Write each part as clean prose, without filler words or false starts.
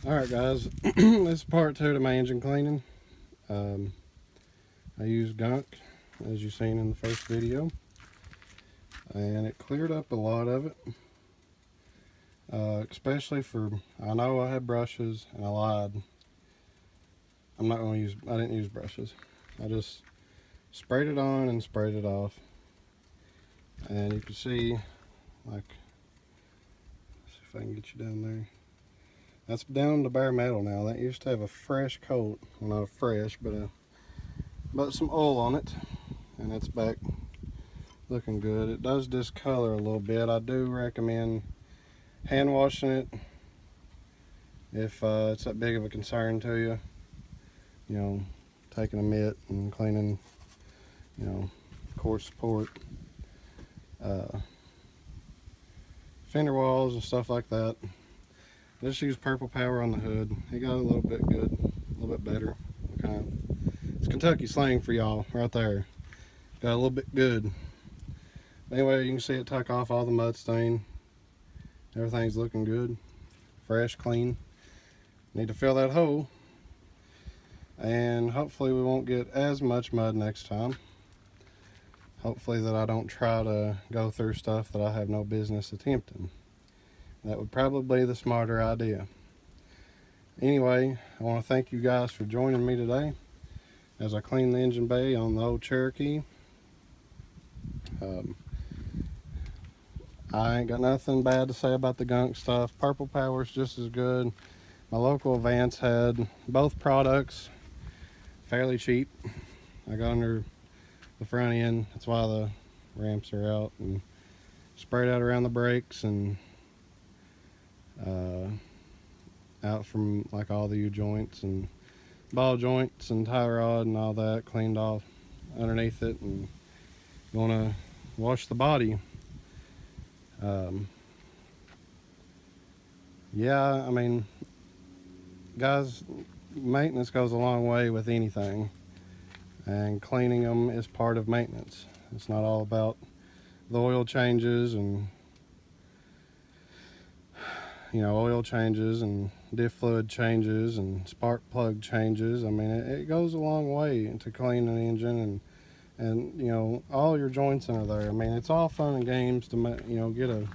Alright guys, this is part 2 to my engine cleaning. I used gunk, as you've seen in the first video, and it cleared up a lot of it. Especially for, I know I had brushes, and I lied. I didn't use brushes. I just sprayed it on and sprayed it off. And you can see, like, let's see if I can get you down there. That's down to bare metal now. That used to have a fresh coat. Well, not a fresh, but some oil on it. And it's back looking good. It does discolor a little bit. I do recommend hand washing it if it's that big of a concern to you. You know, taking a mitt and cleaning, you know, core support, fender walls and stuff like that. Just use Purple Power on the hood. It got a little bit good, a little bit better. It's Kentucky slang for y'all right there. Got a little bit good. Anyway, you can see it tuck off all the mud stain. Everything's looking good, fresh, clean. Need to fill that hole, and hopefully we won't get as much mud next time. Hopefully that I don't try to go through stuff that I have no business attempting. That would probably be the smarter idea. Anyway, I want to thank you guys for joining me today as I clean the engine bay on the old Cherokee. I ain't got nothing bad to say about the gunk stuff. Purple Power is just as good. My local Advance had both products fairly cheap. I got under the front end, that's why the ramps are out, and sprayed out around the brakes and out from like all the U-joints and ball joints and tie rod and all that, cleaned off underneath it, and gonna wash the body. Yeah, I mean, guys, maintenance goes a long way with anything, and cleaning them is part of maintenance. It's not all about the oil changes and, you know, oil changes and diff fluid changes and spark plug changes. I mean, it goes a long way to clean an engine, and you know, all your joints under there. I mean, it's all fun and games to, you know, get a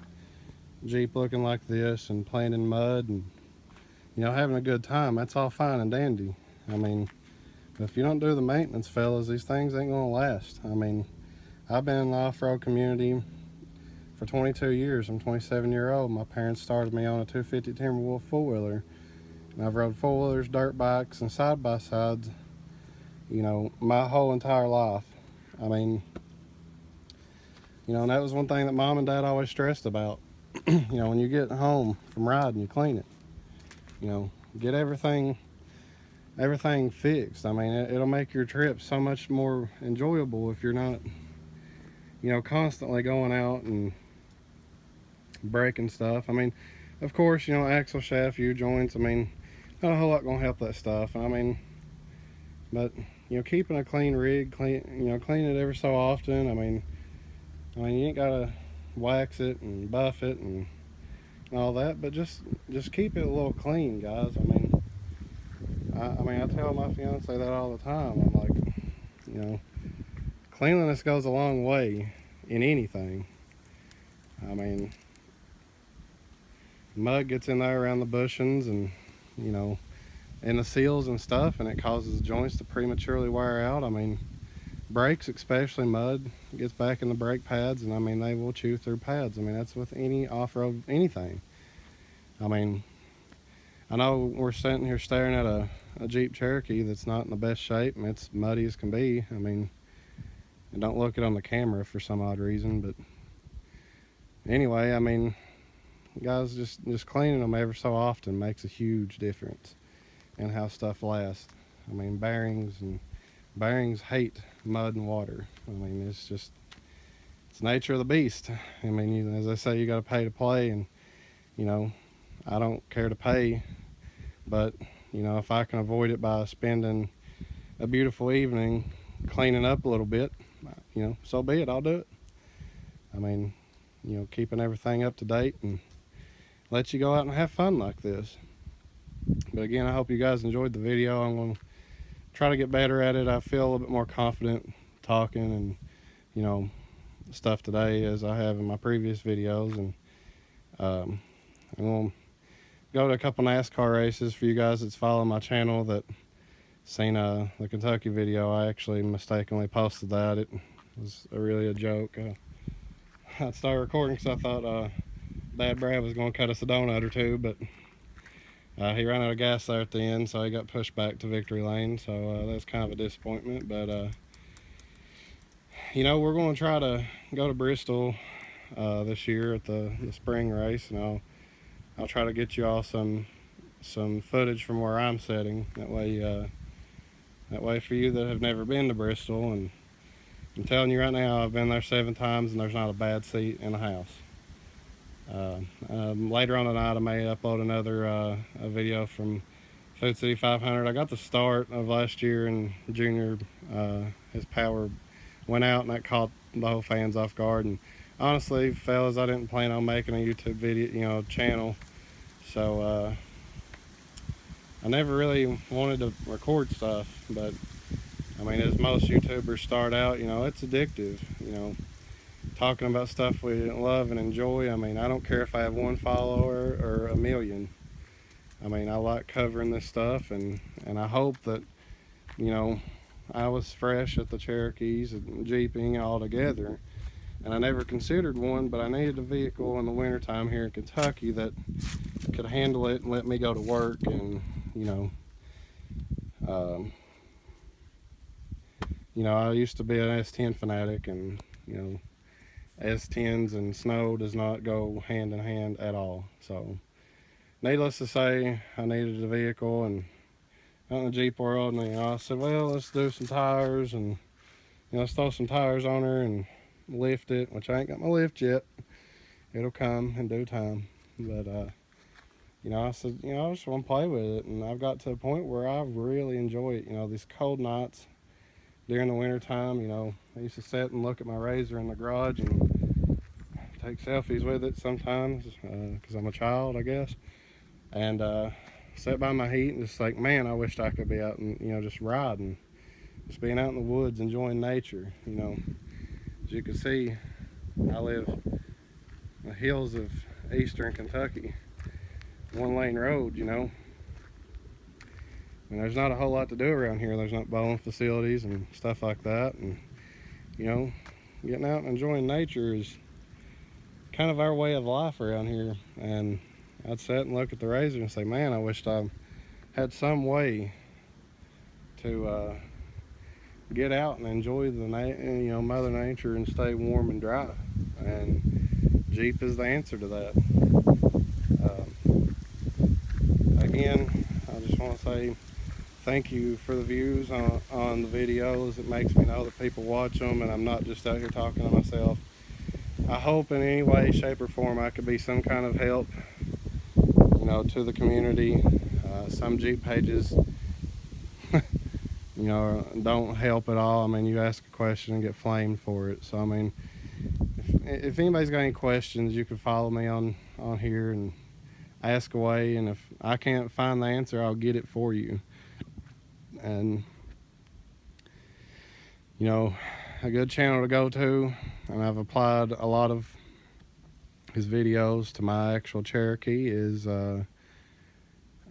Jeep looking like this and playing in mud and, you know, having a good time. That's all fine and dandy. I mean, if you don't do the maintenance, fellas, these things ain't gonna last. I mean, I've been in the off-road community for 22 years. I'm 27-year-old. My parents started me on a 250 Timberwolf four-wheeler, and I've rode four-wheelers, dirt bikes, and side-by-sides, you know, my whole entire life. I mean, you know, and that was one thing that Mom and Dad always stressed about. You know, when you get home from riding, you clean it. You know, get everything fixed. I mean, it'll make your trip so much more enjoyable if you're not, you know, constantly going out and breaking stuff. I mean, of course, you know, axle shaft, U-joints, I mean, not a whole lot gonna help that stuff. I mean, but, you know, keeping a clean rig, you know, clean it every so often. I mean, you ain't gotta wax it and buff it and all that, but just keep it a little clean, guys. I mean, I tell my fiance that all the time. I'm like, you know, cleanliness goes a long way in anything. I mean, mud gets in there around the bushings and, you know, in the seals and stuff, and it causes joints to prematurely wear out. I mean, brakes, especially mud, gets back in the brake pads, and I mean, they will chew through pads. I mean, that's with any off-road anything. I mean, I know we're sitting here staring at a Jeep Cherokee that's not in the best shape, and it's muddy as can be. I mean, and don't look it on the camera for some odd reason, but anyway, I mean, guys, just cleaning them every so often makes a huge difference in how stuff lasts. I mean, bearings hate mud and water. I mean, it's nature of the beast. I mean, as I say, you got to pay to play, and, you know, I don't care to pay, but, you know, if I can avoid it by spending a beautiful evening cleaning up a little bit, you know, so be it. I'll do it. I mean, you know, keeping everything up to date and let you go out and have fun like this. But again, I hope you guys enjoyed the video. I'm going to try to get better at it. I feel a little bit more confident talking and, you know, stuff today as I have in my previous videos. And I'm going to go to a couple NASCAR races for you guys that's following my channel that seen the Kentucky video. I actually mistakenly posted that. It was really a joke. I started recording because I thought Dad Brad was going to cut us a donut or two, but he ran out of gas there at the end, so he got pushed back to victory lane. So that's kind of a disappointment. But you know, we're going to try to go to Bristol this year at the spring race, and I'll try to get you all some footage from where I'm sitting. That way for you that have never been to Bristol, and I'm telling you right now, I've been there 7 times, and there's not a bad seat in the house. Later on tonight, I may upload another a video from Food City 500. I got the start of last year, and Junior, his power went out, and that caught the whole fans off guard. And honestly, fellas, I didn't plan on making a YouTube video, channel. So I never really wanted to record stuff, but I mean, as most YouTubers start out, it's addictive, talking about stuff we love and enjoy. I mean, I don't care if I have 1 follower or 1 million. I mean, I like covering this stuff, and I hope that, I was fresh at the Cherokees and Jeeping all together, and I never considered one, but I needed a vehicle in the wintertime here in Kentucky that could handle it and let me go to work. And I used to be an S10 fanatic, and S10s and snow does not go hand in hand at all. So needless to say, I needed a vehicle, and out in the Jeep world, and I said, well, let's do some tires, and let's throw some tires on her and lift it, which I ain't got my lift yet. It'll come in due time. But I said, I just want to play with it, and I've got to a point where I really enjoy it. These cold nights during the winter time, I used to sit and look at my Razor in the garage and take selfies with it sometimes, because I'm a child, I guess, and sit by my heat and just like, man, I wished I could be out and just riding, just being out in the woods, enjoying nature. As you can see, I live in the hills of eastern Kentucky, 1-lane road. And there's not a whole lot to do around here. There's not bowling facilities and stuff like that. And, getting out and enjoying nature is kind of our way of life around here. And I'd sit and look at the Razor and say, man, I wished I had some way to get out and enjoy the Mother Nature and stay warm and dry. And Jeep is the answer to that. Again, I just want to say thank you for the views on the videos. It makes me know that people watch them, and I'm not just out here talking to myself. I hope in any way, shape, or form I could be some kind of help, to the community. Some Jeep pages, don't help at all. I mean, you ask a question and get flamed for it. So, I mean, if anybody's got any questions, you can follow me on here and ask away. And if I can't find the answer, I'll get it for you. And a good channel to go to, and I've applied a lot of his videos to my actual Cherokee, is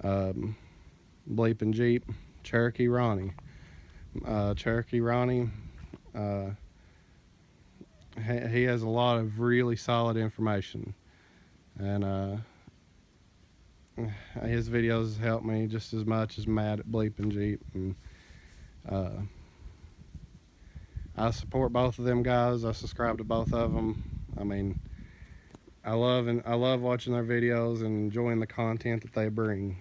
Bleepin' Jeep Cherokee Ronnie. Cherokee Ronnie, he has a lot of really solid information, and his videos help me just as much as Matt at Bleepin' Jeep. And I support both of them guys. I subscribe to both of them. I mean, I love watching their videos and enjoying the content that they bring.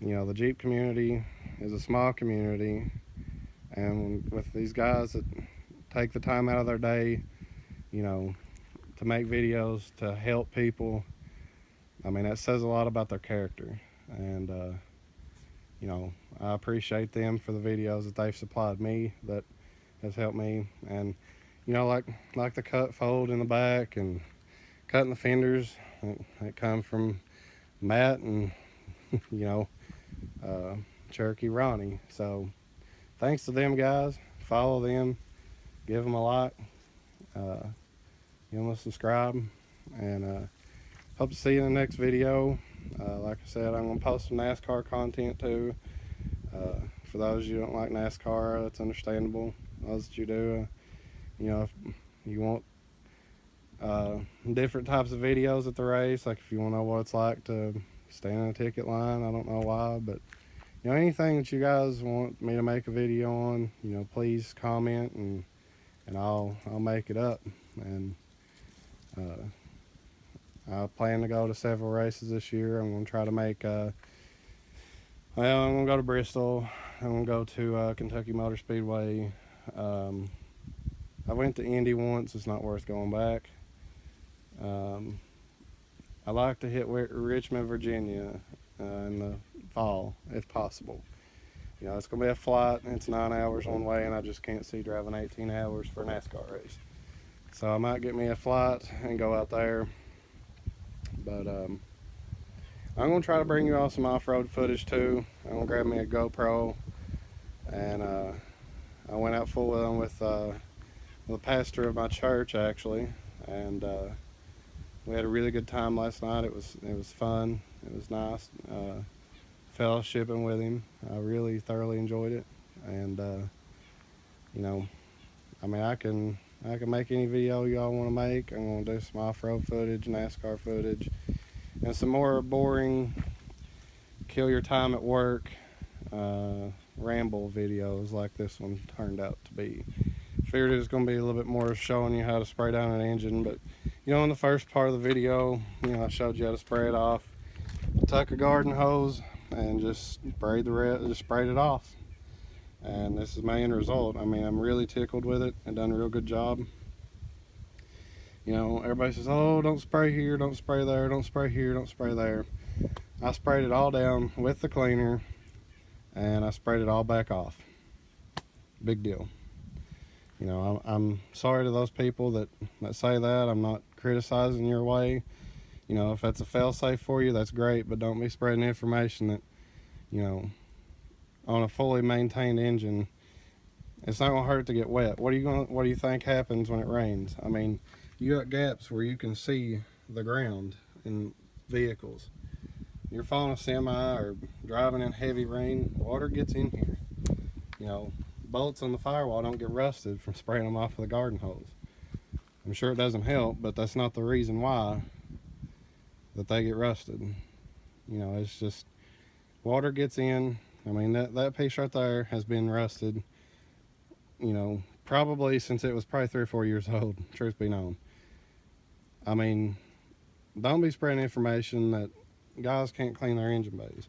The Jeep community is a small community, and with these guys that take the time out of their day, to make videos to help people, I mean, that says a lot about their character. And I appreciate them for the videos that they've supplied me that has helped me. And like the cut fold in the back and cutting the fenders, that come from Matt and you know, Cherokee Ronnie. So thanks to them guys. Follow them, give them a like, give them a subscribe, and hope to see you in the next video. Like I said, I'm going to post some NASCAR content too. For those of you who don't like NASCAR, that's understandable. Those that you do, you know, if you want different types of videos at the race, like if you want to know what it's like to stand in a ticket line, I don't know why, but you know, anything that you guys want me to make a video on, you know, please comment, and I'll make it up. And I plan to go to several races this year. I'm going to try to make well, I'm going to go to Bristol. I'm going to go to Kentucky Motor Speedway. I went to Indy once. It's not worth going back. I like to hit Richmond, Virginia in the fall, if possible. You know, it's going to be a flight, and it's 9 hours one way, and I just can't see driving 18 hours for a NASCAR race. So I might get me a flight and go out there. But I'm going to try to bring you all some off-road footage too. I'm going to grab me a GoPro, and I went out full with the pastor of my church actually, and we had a really good time last night. It was fun. It was nice fellowshipping with him. I really thoroughly enjoyed it, and you know, I mean, I can make any video y'all want to make. I'm going to do some off-road footage, NASCAR footage, and some more boring, kill your time at work, ramble videos like this one turned out to be. Figured it was going to be a little bit more showing you how to spray down an engine, but you know, in the first part of the video, you know, I showed you how to spray it off. Took a garden hose and just sprayed it off. And this is my end result. I mean, I'm really tickled with it. I've done a real good job. You know, everybody says, oh, don't spray here, don't spray there, don't spray here, don't spray there. I sprayed it all down with the cleaner, and I sprayed it all back off. Big deal. You know, I'm sorry to those people that say that. I'm not criticizing your way. You know, if that's a fail-safe for you, that's great, but don't be spreading information that, you know, on a fully maintained engine, it's not gonna hurt to get wet. What do you think happens when it rains? I mean, you got gaps where you can see the ground in vehicles. You're following a semi or driving in heavy rain, water gets in here. You know, bolts on the firewall don't get rusted from spraying them off with a garden hose. I'm sure it doesn't help, but that's not the reason why that they get rusted. You know, it's just water gets in. I mean, that piece right there has been rusted, you know, probably since it was probably 3 or 4 years old, truth be known. I mean, don't be spreading information that guys can't clean their engine bays.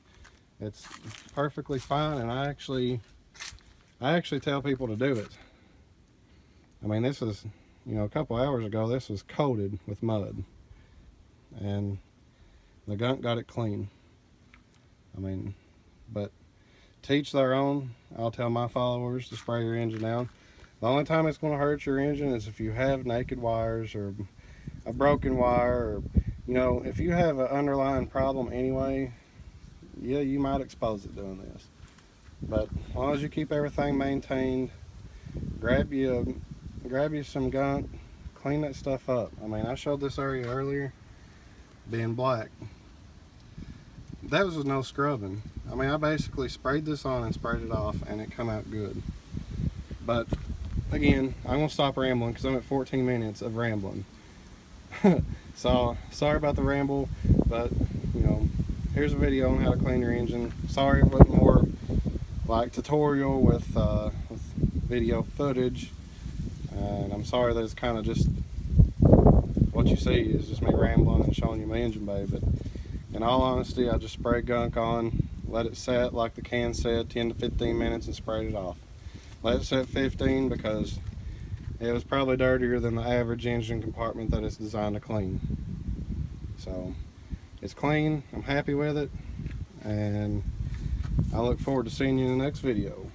It's perfectly fine, and I actually tell people to do it. I mean, this is, you know, a couple hours ago, this was coated with mud, and the gunk got it clean. I mean, but teach their own. I'll tell my followers to spray your engine down. The only time it's going to hurt your engine is if you have naked wires or a broken wire, or, you know, if you have an underlying problem anyway, yeah, you might expose it doing this. But as long as you keep everything maintained, grab you some gunk, clean that stuff up. I mean, I showed this area earlier being black. That was with no scrubbing. I mean, I basically sprayed this on and sprayed it off, and it come out good. But again, I'm gonna stop rambling because I'm at 14 minutes of rambling. So sorry about the ramble, but you know, here's a video on how to clean your engine. Sorry it wasn't more like tutorial with video footage, and I'm sorry that it's kind of just what you see is just me rambling and showing you my engine bay. But in all honesty, I just sprayed gunk on, let it set like the can said, 10 to 15 minutes, and sprayed it off. Let it set 15 because it was probably dirtier than the average engine compartment that it's designed to clean. So it's clean, I'm happy with it, and I look forward to seeing you in the next video.